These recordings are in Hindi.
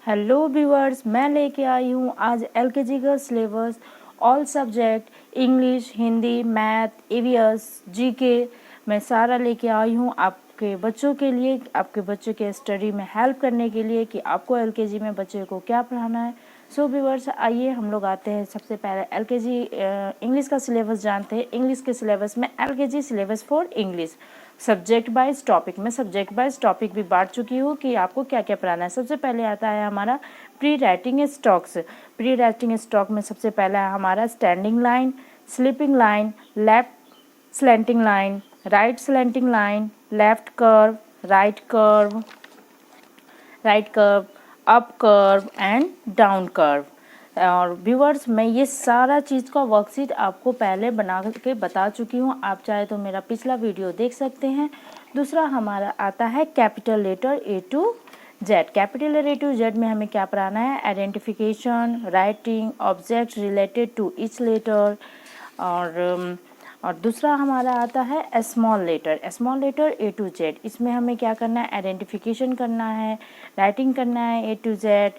हेलो व्यूअर्स, मैं लेके आई हूँ आज एलकेजी का syllabus. All subject English, Hindi, math, EVS, GK मैं सारा लेके आई हूँ आपके बच्चों के लिए, आपके बच्चों के स्टडी में हेल्प करने के लिए कि आपको एलकेजी में बच्चे को क्या पढ़ाना है। सो व्यूअर्स, आइए हम लोग आते हैं सबसे पहले एलकेजी इंग्लिश का सिलेबस जानते हैं। इंग्लिश के सिलेबस में LKG syllabus for English subject wise topic में सब्जेक्ट वाइज टॉपिक भी बांट चुकी हूँ कि आपको क्या क्या पढ़ाना है। सबसे पहले आता है हमारा pre writing stocks. Pre writing stock में सबसे पहला है हमारा standing line, sleeping line, left slanting line, right slanting line, left curve, right curve, up curve and down curve. और व्यूअर्स, मैं ये सारा चीज़ का वर्कशीट आपको पहले बना के बता चुकी हूँ, आप चाहे तो मेरा पिछला वीडियो देख सकते हैं। दूसरा हमारा आता है capital letter A to Z. Capital letter A to Z में हमें क्या पढ़ाना है? Identification, writing, object related to each letter. और दूसरा हमारा आता है small letter A to Z. इसमें हमें क्या करना है? आइडेंटिफिकेशन करना है, राइटिंग करना है A to Z,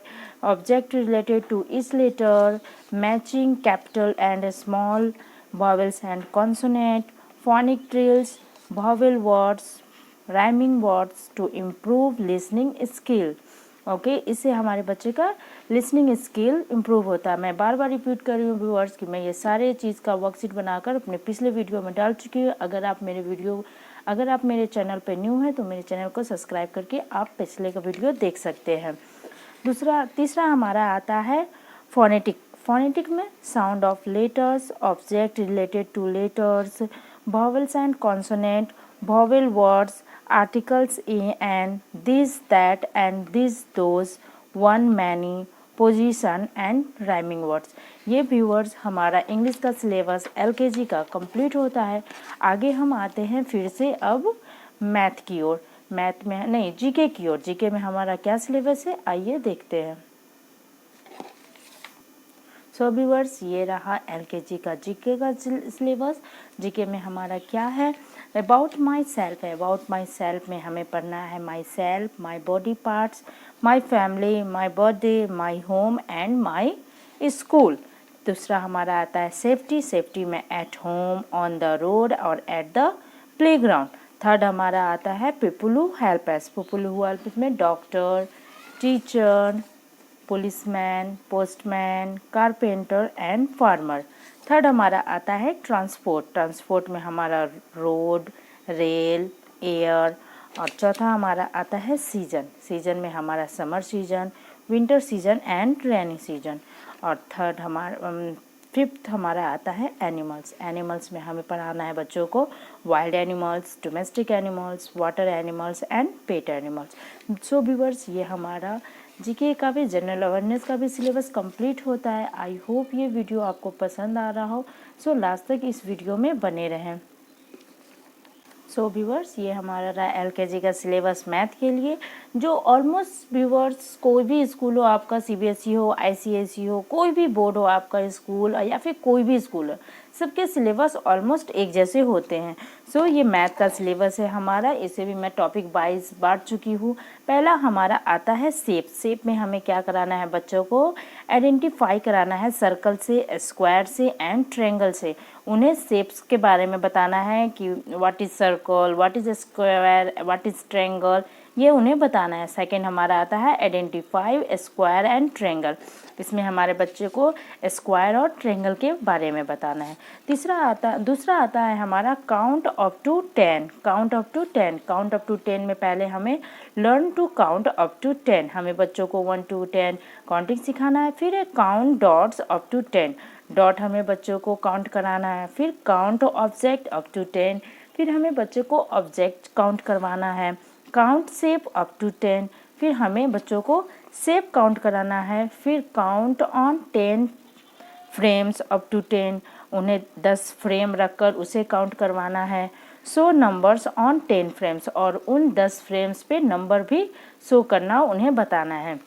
object related to each letter, matching capital and small, vowels and consonant, phonic trills, vowel words, rhyming words to improve listening skill. Okay, इससे हमारे बच्चे का लिसनिंग स्किल इम्प्रूव होता है। मैं बार बार रिपीट कर रही हूँ व्यूअर्स कि मैं ये सारे चीज़ का वर्कशीट बनाकर अपने पिछले वीडियो में डाल चुकी हूँ। अगर आप मेरे चैनल पर न्यू हैं तो मेरे चैनल को सब्सक्राइब करके आप पिछले का वीडियो देख सकते हैं। तीसरा हमारा आता है फोनेटिक में sound of letters, object related two letters, vowels and consonant, vowel words, articles and this that and this those, one many, position and rhyming words. ये व्यूअर्स हमारा इंग्लिश का सिलेबस एलकेजी का कंप्लीट होता है। आगे हम आते हैं फिर से अब मैथ की ओर। जीके की ओर। जीके में हमारा क्या सिलेबस है, आइए देखते हैं। सो व्यूअर्स, ये रहा एलकेजी का जीके का सिलेबस। जीके में हमारा क्या है? अबाउट माई सेल्फ है। अबाउट माई सेल्फ में हमें पढ़ना है myself, my body parts, my family, my birthday, my home and my school. दूसरा हमारा आता है सेफ्टी में at home, on the road और एट द प्लेग्राउंड। थर्ड हमारा आता है people who help us. People who help us में doctor, teacher, policeman, postman, carpenter and farmer. Third हमारा आता है ट्रांसपोर्ट में हमारा रोड, रेल, एयर। और चौथा हमारा आता है सीजन में हमारा summer season, winter season and rainy season. और फिफ्थ हमारा आता है एनिमल्स में हमें पढ़ाना है बच्चों को wild animals, domestic animals, water animals and pet animals. So viewers, ये हमारा जीके का भी, जनरल अवेयरनेस का भी सिलेबस कंप्लीट होता है। आई होप ये वीडियो आपको पसंद आ रहा हो। सो लास्ट तक इस वीडियो में बने रहें। सो व्यूअर्स, ये हमारा रहा एलकेजी का सिलेबस मैथ के लिए, जो ऑलमोस्ट व्यूअर्स कोई भी स्कूल हो आपका, सीबीएसई हो, आईसीएसई हो, कोई भी बोर्ड हो आपका स्कूल या फिर कोई भी स्कूल हो, सबके सिलेबस ऑलमोस्ट एक जैसे होते हैं। सो ये मैथ का सिलेबस है हमारा। इसे भी मैं टॉपिक वाइज बांट चुकी हूँ। पहला हमारा आता है शेप में हमें क्या कराना है? बच्चों को आइडेंटिफाई कराना है सर्कल से, स्क्वायर से एंड ट्रायंगल से। उन्हें शेप्स के बारे में बताना है कि what is circle, what is square, what is triangle, ये उन्हें बताना है। सेकंड हमारा आता है आइडेंटिफाई स्क्वायर एंड ट्रायंगल। इसमें हमारे बच्चे को स्क्वायर और ट्रायंगल के बारे में बताना है। दूसरा आता है हमारा count up to 10। Count up to 10 में पहले हमें learn to count up to 10। हमें बच्चों को 1 to 10 काउंटिंग सिखाना है। फिर count dots up to 10। Dot हमें बच्चों को काउंट कराना है। फिर काउंट ऑब्जेक्ट अप टू 10। फिर हमें बच्चों को ऑब्जेक्ट काउंट करवाना है। Count shape up to 10। फिर हमें बच्चों को शेप काउंट कराना है। फिर count on 10 frames up to 10। उन्हें 10 फ्रेम रखकर उसे काउंट करवाना है। शो नंबर्स ऑन 10 फ्रेम्स, और उन 10 फ्रेम्स पे नंबर भी शो करना उन्हें बताना है।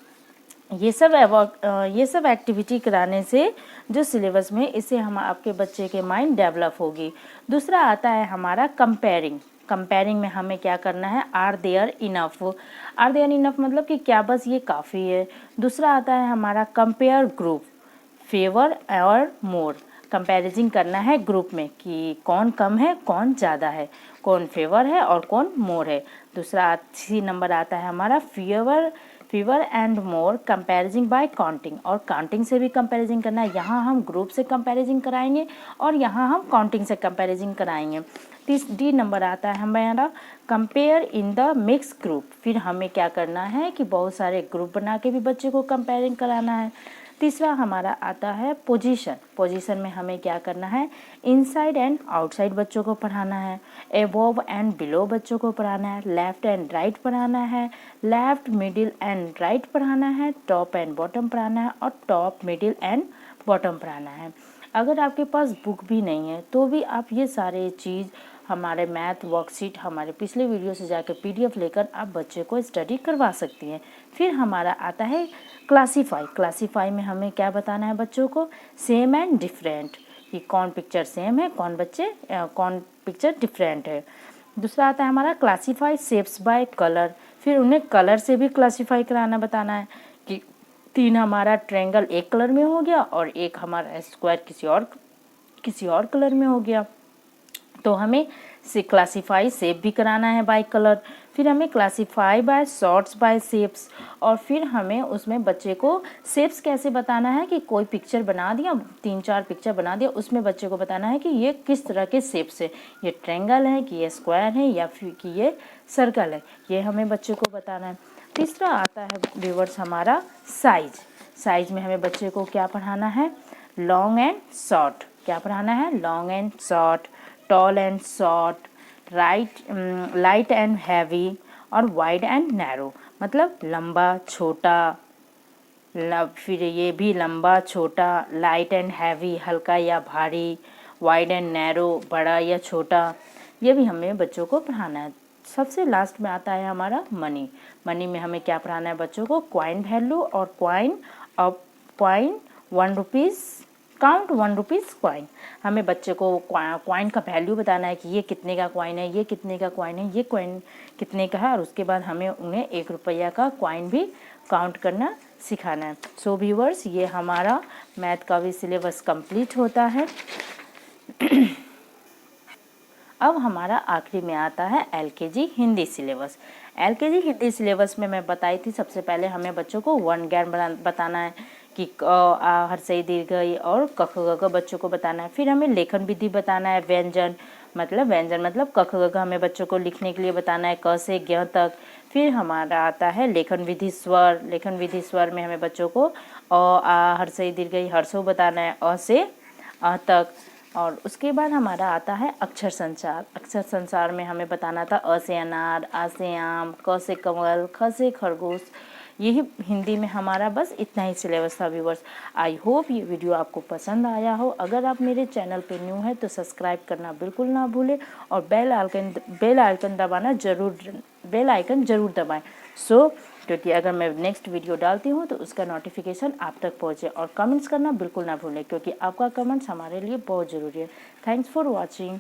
ये सब एक्टिविटी कराने से जो सिलेबस में, इससे हम आपके बच्चे के माइंड डेवलप होगी। दूसरा आता है हमारा कंपेयरिंग कंपेयरिंग में हमें क्या करना है, are there enough. Are there enough मतलब कि क्या बस ये काफ़ी है। दूसरा आता है हमारा कंपेयर ग्रुप, फेवर और मोर। कंपैरिजन करना है ग्रुप में कि कौन कम है कौन ज़्यादा है, कौन फेवर है और कौन मोर है। दूसरा सी नंबर आता है हमारा fever and more comparison bye counting, और काउंटिंग से भी कंपैरिजन करना है। यहाँ हम ग्रुप से कंपैरिजन कराएंगे और यहाँ हम काउंटिंग से कंपैरिजन कराएंगे। डी नंबर आता है हमारा compare in the mix group. फिर हमें क्या करना है कि बहुत सारे ग्रुप बना के भी बच्चे को कंपेयरिंग कराना है। तीसरा हमारा आता है पोजीशन। पोजीशन में हमें क्या करना है, इनसाइड एंड आउटसाइड बच्चों को पढ़ाना है, एबोव एंड बिलो बच्चों को पढ़ाना है, लेफ्ट एंड राइट पढ़ाना है, लेफ्ट मिडिल एंड राइट पढ़ाना है, टॉप एंड बॉटम पढ़ाना है और टॉप मिडिल एंड बॉटम पढ़ाना है। अगर आपके पास बुक भी नहीं है तो भी आप ये सारे चीज़ हमारे मैथ वर्कशीट हमारे पिछले वीडियो से जाकर PDF लेकर आप बच्चे को स्टडी करवा सकती हैं। फिर हमारा आता है क्लासीफाई। क्लासीफाई में हमें क्या बताना है बच्चों को, सेम एंड डिफरेंट, कि कौन पिक्चर सेम है कौन पिक्चर डिफरेंट है। दूसरा आता है हमारा क्लासीफाई शेप्स बाय कलर। फिर उन्हें कलर से भी क्लासीफाई कराना बताना है कि 3 हमारा ट्रायंगल एक कलर में हो गया और एक हमारा स्क्वायर किसी और कलर में हो गया, तो हमें से क्लासीफाई शेप भी कराना है बाय कलर। फिर हमें classify by shorts by shapes, और फिर हमें उसमें बच्चे को शेप्स कैसे बताना है कि कोई पिक्चर बना दिया, 3-4 पिक्चर बना दिया, उसमें बच्चे को बताना है कि ये किस तरह के शेप्स है, ये ट्रायंगल है कि ये स्क्वायर है या फिर कि ये सर्कल है, ये हमें बच्चे को बताना है। तीसरा आता है व्यूअर्स हमारा साइज। साइज में हमें बच्चे को क्या पढ़ाना है, लॉन्ग एंड शॉर्ट। क्या पढ़ाना है, long and short, tall and short, light and heavy और वाइड एंड नैरो। मतलब लंबा छोटा, फिर ये भी लंबा छोटा, लाइट एंड हैवी हल्का या भारी, वाइड एंड नैरो बड़ा या छोटा, ये भी हमें बच्चों को पढ़ाना है। सबसे लास्ट में आता है हमारा मनी। मनी में हमें क्या पढ़ाना है बच्चों को, कॉइन वैल्यू और coin 1 rupees, count 1 rupees coin. हमें बच्चे को कॉइन का वैल्यू बताना है कि ये कितने का कॉइन है, ये कितने का कॉइन है, ये कॉइन कितने का है, और उसके बाद हमें उन्हें 1 रुपया का कॉइन भी काउंट करना सिखाना है। सो व्यूअर्स, ये हमारा मैथ का भी सिलेबस कंप्लीट होता है। अब हमारा आखिरी में आता है LKG Hindi syllabus. LKG Hindi syllabus में मैं बताई थी, सबसे पहले हमें बच्चों को वर्ण ज्ञान बताना है कि हर्षई दीर्घई और क ख ग घ बच्चों को बताना है। फिर हमें लेखन विधि बताना है, व्यंजन मतलब क ख ग घ हमें बच्चों को लिखने के लिए बताना है क से ज्ञ तक। फिर हमारा आता है लेखन विधि स्वर। लेखन विधि स्वर में हमें बच्चों को हर्षई दीर्घई हर्षो बताना है अ से अ तक। और उसके बाद हमारा आता है अक्षर संचार। अक्षर संचार में हमें बताना था अ से अनार, आ से आम, क से कमल, ख से खरगोश। यही हिंदी में हमारा बस इतना ही सिलेबस था व्यूअर्स। आई होप ये वीडियो आपको पसंद आया हो। अगर आप मेरे चैनल पे न्यू है तो सब्सक्राइब करना बिल्कुल ना भूलें और बेल आइकन ज़रूर दबाएं। क्योंकि अगर मैं नेक्स्ट वीडियो डालती हूँ तो उसका नोटिफिकेशन आप तक पहुँचे, और कमेंट्स करना बिल्कुल ना भूलें क्योंकि आपका कमेंट्स हमारे लिए बहुत ज़रूरी है। Thanks for watching.